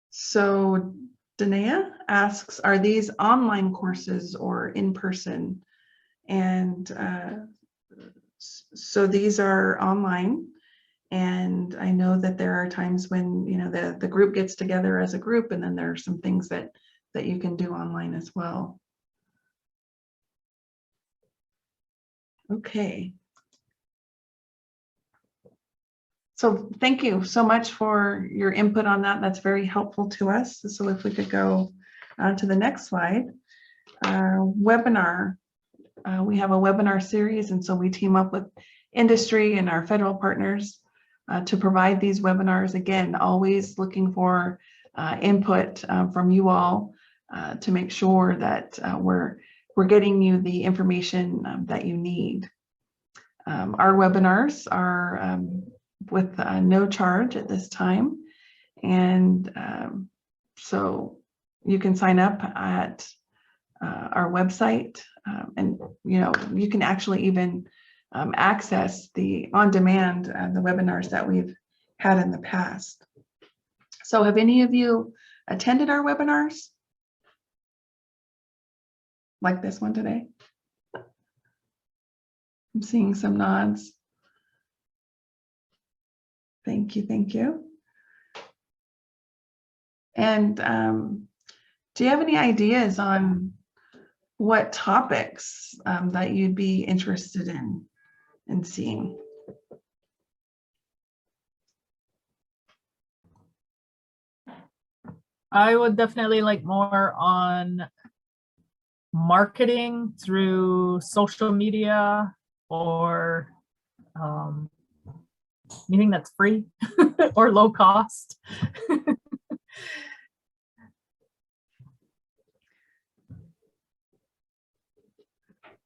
So Danae asks, are these online courses or in person? And so these are online. And I know that there are times when, the group gets together as a group, and then there are some things that you can do online as well. Okay. So thank you so much for your input on that. That's very helpful to us. So if we could go to the next slide. Webinar. We have a webinar series, and so we team up with industry and our federal partners to provide these webinars. Again, always looking for input from you all to make sure that we're getting you the information that you need. Our webinars are with no charge at this time, and so you can sign up at our website, and you can actually even access the on-demand the webinars that we've had in the past. So have any of you attended our webinars like this one today? I'm seeing some nods. Thank you, thank you. And do you have any ideas on what topics that you'd be interested in seeing? I would definitely like more on marketing through social media or anything that's free or low cost.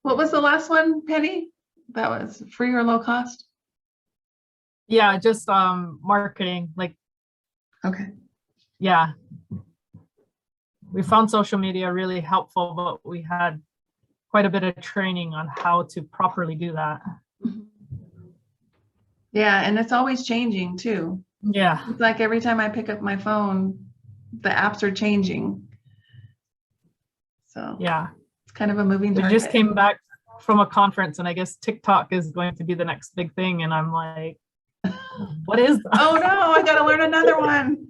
What was the last one, Penny? That was free or low cost? Yeah, just marketing, like, Okay. yeah. We found social media really helpful, but we had quite a bit of training on how to properly do that. Yeah, and it's always changing too. Yeah. It's like every time I pick up my phone, the apps are changing. So Yeah. it's kind of a moving We target. just came back from a conference and I guess TikTok is going to be the next big thing. And I'm like, what is that? Oh no, I gotta learn another one.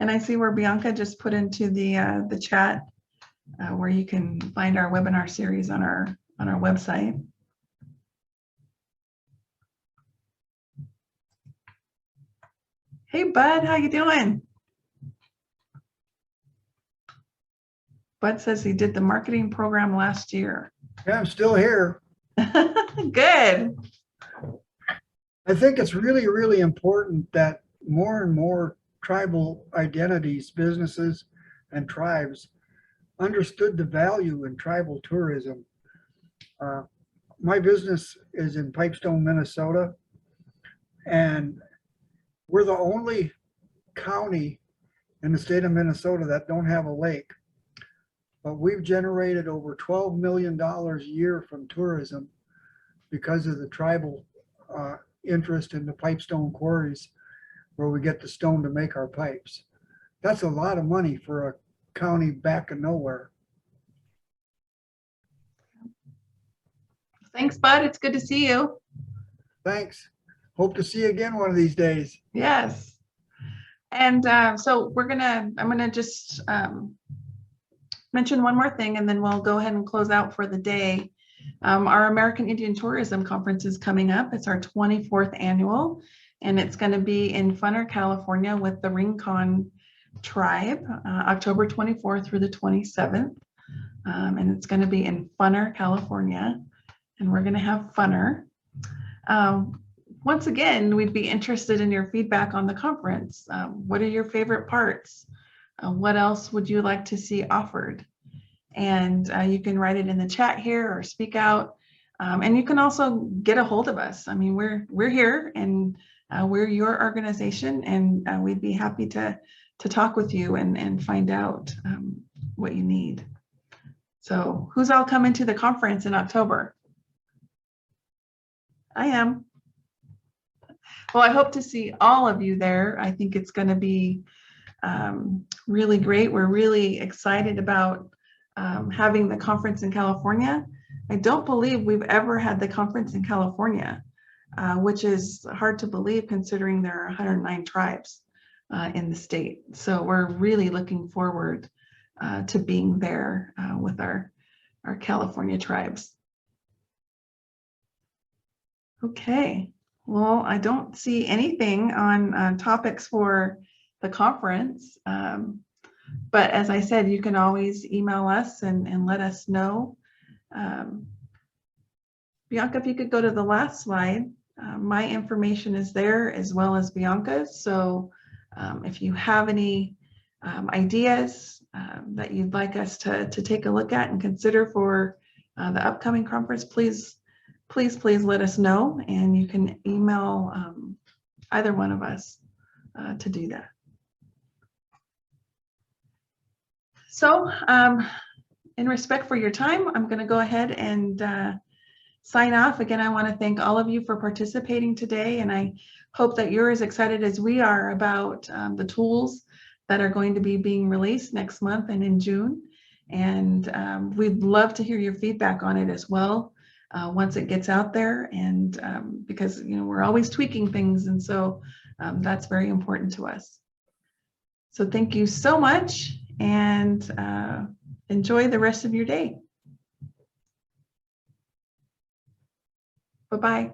And I see where Bianca just put into the chat where you can find our webinar series on our website. Hey Bud, how you doing? Bud says he did the marketing program last year. Yeah, I'm still here. Good. I think it's really, really important that more and more tribal identities, businesses, and tribes understood the value in tribal tourism. My business is in Pipestone, Minnesota, and we're the only county in the state of Minnesota that don't have a lake. But we've generated over $12 million a year from tourism because of the tribal interest in the pipestone quarries where we get the stone to make our pipes. That's a lot of money for a county back of nowhere. Thanks, Bud. It's good to see you. Thanks. Hope to see you again one of these days. Yes. And so I'm gonna just mention one more thing and then we'll go ahead and close out for the day. Our American Indian Tourism Conference is coming up. It's our 24th annual, and it's going to be in Funner, California with the Rincon tribe, October 24th through the 27th. And it's going to be in Funner, California, and we're going to have funner. Once again, we'd be interested in your feedback on the conference. What are your favorite parts? What else would you like to see offered? And you can write it in the chat here or speak out. And you can also get a hold of us. I mean, we're here and we're your organization, and we'd be happy to talk with you and find out what you need. So who's all coming to the conference in October? I am. Well, I hope to see all of you there. I think it's going to be really great. We're really excited about having the conference in California. I don't believe we've ever had the conference in California, which is hard to believe considering there are 109 tribes in the state. So we're really looking forward to being there with our California tribes. Okay, well, I don't see anything on topics for the conference. But as I said, you can always email us and let us know. Bianca, if you could go to the last slide, my information is there as well as Bianca's. So if you have any ideas that you'd like us to take a look at and consider for the upcoming conference, please let us know, and you can email either one of us to do that. So in respect for your time, I'm going to go ahead and sign off. Again, I want to thank all of you for participating today, and I hope that you're as excited as we are about the tools that are going to be being released next month and in June. And we'd love to hear your feedback on it as well once it gets out there, and because we're always tweaking things, and so that's very important to us. So thank you so much, and enjoy the rest of your day. Bye-bye.